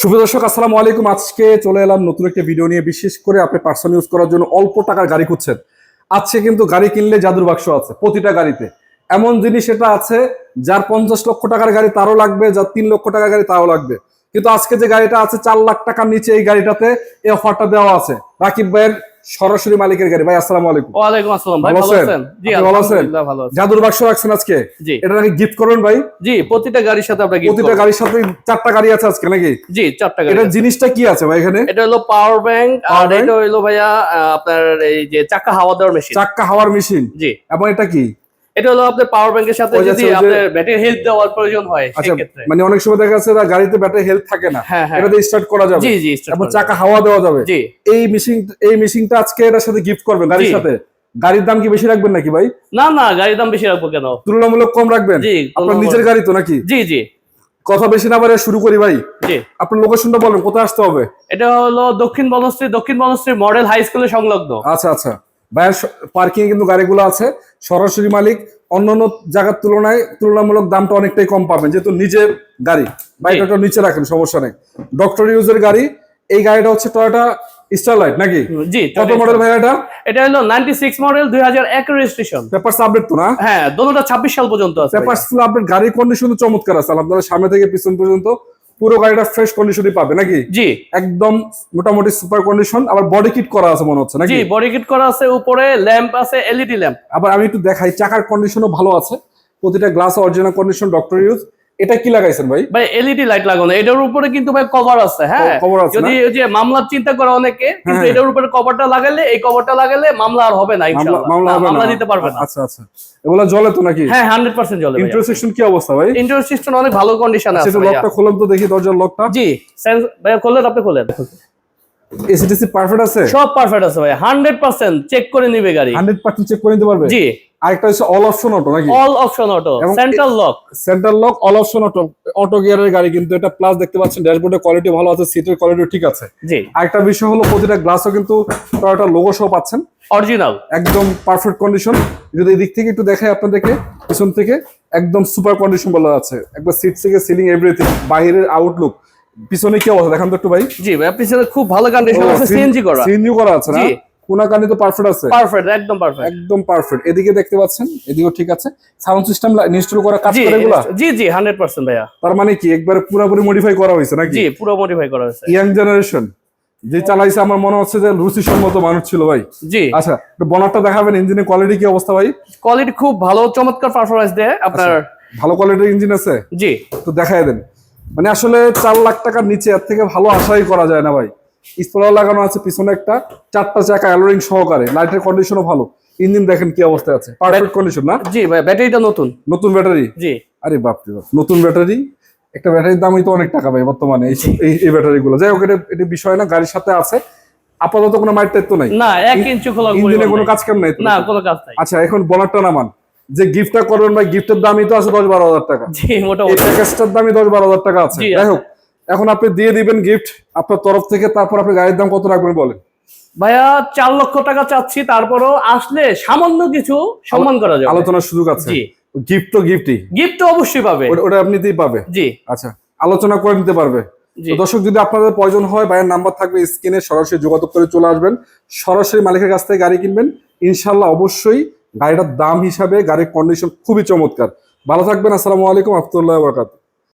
শুভ দর্শক আসসালামু আলাইকুম। আজকে চলে এলাম নতুন একটা ভিডিও নিয়ে। বিশেষ করে আপনি পার্সোনাল ইউজ করার জন্য অল্প টাকার গাড়ি খুঁজছেন। আজকে কিন্তু গাড়ি কিনলে জাদুর বাক্স আছে প্রতিটা গাড়িতে। এমন জিনিস এটা আছে যার 50 লক্ষ টাকার গাড়ি তারও লাগবে, যার 3 লক্ষ টাকার গাড়ি তারও লাগবে। কিন্তু আজকে যে গাড়িটা আছে 4 লাখ টাকার নিচে, এই গাড়িটাতে এই অফারটা দেওয়া আছে। রাকিব ভাইয়ের সরাসরি মালিকের গাড়ি। ভাই আসসালামু আলাইকুম। ওয়ালাইকুম আসসালাম ভাই, ভালো আছেন? জি আলহামদুলিল্লাহ ভালো আছি। জাদুর বাক্স রাখছেন আজকে? জি। এটা নাকি গিফট করবেন ভাই? জি, প্রতিটা গাড়ির সাথে আমরা গিফট করব। প্রতিটা গাড়ির সাথে 4টা গাড়ি আছে আজকে নাকি? জি, 4টা গাড়ি। এটা জিনিসটা কি আছে ভাই এখানে? এটা হলো পাওয়ার ব্যাংক, আর এটা হলো ভাইয়া আপনার এই যে চাকা হাওয়া দেওয়ার মেশিন। চাকা হাওয়ার মেশিন। জি। এবং এটা কি? এটা হলো আপনার পাওয়ার ব্যাংকের সাথে যদি আপনার ব্যাটারি হেলথ দেওয়ার প্রয়োজন হয় সেই ক্ষেত্রে। মানে অনেক সময় দেখা যাচ্ছে গাড়িতে ব্যাটারি হেলথ থাকে না, এটা দিয়ে স্টার্ট করা যাবে। জি জি, এবং চাকা হাওয়া দেওয়া যাবে। জি। এই মেশিনটা আজকে এর সাথে গিফট করবেন গাড়ির সাথে। গাড়ির দাম কি বেশি রাখবেন নাকি ভাই? না না, গাড়ির দাম বেশি রাখবো কেন? তুলনামূলক কম রাখবেন? জি। আপনার নিজের গাড়ি তো নাকি? জি জি। কথা বেশি না বাড়িয়ে শুরু করি ভাই। জি। আপনার লোকেশনটা বলেন, কোথায় আসতে হবে? এটা হলো দক্ষিণ বনশ্রী মডেল হাই স্কুলের সংলগ্ন। আচ্ছা আচ্ছা। ভাইয়ের পার্কিং এ কিন্তু গাড়িগুলো আছে। সরাসরি মালিক। অন্যান্য জায়গার তুলনায় তুলনামূলক দামটা অনেকটাই কম পাবেন, যেহেতু নিজের গাড়ি। বাইকটা নিচে রাখেন, সমস্যা নেই। ডক্টর ইউজের গাড়ি। এই গাড়িটা হচ্ছে টয়োটা স্টারলাইট নাকি? জি। কত মডেল ভাই এটা? এটা হলো 96 মডেল, 2001 এর রেজিস্ট্রেশন। পেপারস আপডেট তো না? হ্যাঁ, দোনোটা 26 সাল পর্যন্ত আছে। Papers full update. গাড়ির কন্ডিশন চমৎকার আছে আলহামদুলিল্লাহ। সামনে থেকে পিছন পর্যন্ত পুরো গাড়িটা ফ্রেশ কন্ডিশনই পাবে নাকি? জি। একদম মোটামুটি সুপার কন্ডিশন। আবার বডি কিট করা আছে মনে হচ্ছে নাকি? জি, বডি কিট করা আছে, উপরে ল্যাম্প আছে, এলইডি ল্যাম্প। আবার আমি একটু দেখাই, চাকার কন্ডিশনও ভালো আছে। প্রতিটা glass original condition, doctor use. এটা কি লাগাইছেন ভাই? ভাই এলইডি লাইট লাগানো। এটার উপরে কিন্তু ভাই কভার আছে। হ্যাঁ, কভার আছে। যদি ওই যে মামলার চিন্তা করে অনেকে, কিন্তু এটার উপরে কভারটা লাগালে, এই কভারটা লাগালে মামলা আর হবে না ইনশাআল্লাহ। মামলা দিতে পারবে না। আচ্ছা আচ্ছা। এগুলা জ্বলে তো নাকি? হ্যাঁ, 100% জ্বলে। ইন্টারসেকশন কি অবস্থা ভাই? ইন্টারসেকশন অনেক ভালো কন্ডিশনে আছে। সেটা লকটা খুলুন তো দেখি, দরজার লকটা। জি, ভাই খোলেন, আপনি খোলেন। এসিটিসি পারফেক্ট আছে? সব পারফেক্ট আছে ভাই, 100% চেক করে নিবে গাড়ি। 100% চেক করে নিতে পারবে? জি। আরেকটা হচ্ছে অল অপশন অটো নাকি? All option auto, central lock. Central lock, all option auto, auto গিয়ারের গাড়ি কিন্তু এটা। প্লাস দেখতে পাচ্ছেন ড্যাশবোর্ডের কোয়ালিটি ভালো আছে, সিটের কোয়ালিটি ঠিক আছে। জি। আরেকটা বিষয় হলো প্রতিটা গ্লাসও কিন্তু টয়োটা লোগো সহ পাচ্ছেন, অরিজিনাল, একদম পারফেক্ট কন্ডিশন। যদি এই দিক থেকে একটু দেখাই আপনাদেরকে, পিছন থেকে একদম সুপার কন্ডিশন বলা আছে। একবার সিট থেকে সিলিং এভরিথিং, বাইরের আউটলুক। পিছনে কি অবস্থা দেখান তো একটু ভাই। জি ভাই, পিছনে খুব ভালো কন্ডিশন আছে, সিএনজি করা। সিএনজি করা আছে না? কোনা কানি তো পারফেক্ট আছে? পারফেক্ট, একদম পারফেক্ট, একদম পারফেক্ট। এদিকে দেখতে পাচ্ছেন, এদিকেও ঠিক আছে। সাউন্ড সিস্টেম ইনস্টল করা কাজ করে এগুলা? জি জি, 100% ভাইয়া। তার মানে কি একবারে পুরোপুরি মডিফাই করা হয়েছে নাকি? জি, পুরো মডিফাই করা হয়েছে। ইয়াং জেনারেশন যে চালাইছে, আমার মনে হচ্ছে যে রুচিসম্মত মানুষ ছিল ভাই। জি। আচ্ছা, বনারটা দেখাবেন। ইঞ্জিনের কোয়ালিটি কি অবস্থা ভাই? কোয়ালিটি খুব ভালো, চমৎকার পারফরম্যান্স দেয় আপনার। ভালো কোয়ালিটির ইঞ্জিন আছে? জি। তো দেখাই দেন। মানে আসলে 4 লাখ টাকার নিচে এর থেকে ভালো আশাই করা যায় না ভাই। স্পয়লার লাগানো আছে পিছনে একটা, 4টা চাকা অ্যালোরিং সহকারে, লাইটের কন্ডিশনও ভালো। ইঞ্জিন দেখেন কি অবস্থায় আছে, পারফেক্ট কন্ডিশন না? জি ভাই, ব্যাটারিটা নতুন। নতুন ব্যাটারি? জি। আরে বাপ রে বাপ, নতুন ব্যাটারি! একটা ব্যাটারির দামই তো অনেক টাকা ভাই বর্তমানে এই ব্যাটারি গুলো। যাই হোক, এটা বিষয় না, গাড়ির সাথে আছে। আপাতত কোনো মাইট টাইট তো নাই না, 1 ইঞ্চি খোলা, ইঞ্জিনে কোনো কাজ কাম নাই? না, কোনো কাজ নাই। আচ্ছা, এখন বনারটা নামান। যে গিফটটা করবেন ভাই, গিফটের দামই তো আছে 10-12 হাজার টাকা। জি, মোটামুটি এই প্যাকেজটার দামই 10-12 হাজার টাকা আছে। যাই হোক, এখন আপনি দিয়ে দিবেন গিফট আপনার তরফ থেকে। তারপর আপনি গাড়ির দাম কত রাখবেন বলেন? ভাইয়া 4 লক্ষ টাকা চাচ্ছি, তারপরও আসলে সামান্য কিছু সম্মান করা যাবে, আলোচনার সুযোগ আছে। জি। গিফট তো গিফটই, গিফট তো অবশ্যই পাবে, ওটা এমনিতেই পাবে। জি। আচ্ছা, আলোচনা করে নিতে পারবে। তো দর্শক, যদি আপনাদের প্রয়োজন হয়, ভাইয়ের নাম্বার থাকবে স্ক্রিনে, সরাসরি যোগাযোগ করে চলে আসবেন। সরাসরি মালিকের কাছ থেকে গাড়ি কিনবেন ইনশাল্লাহ। অবশ্যই গাড়িটার দাম হিসাবে গাড়ির কন্ডিশন খুবই চমৎকার। ভালো থাকবেন। আসসালামু আলাইকুম ওয়া রাহমাতুল্লাহি ওয়া বারাকাতুহু।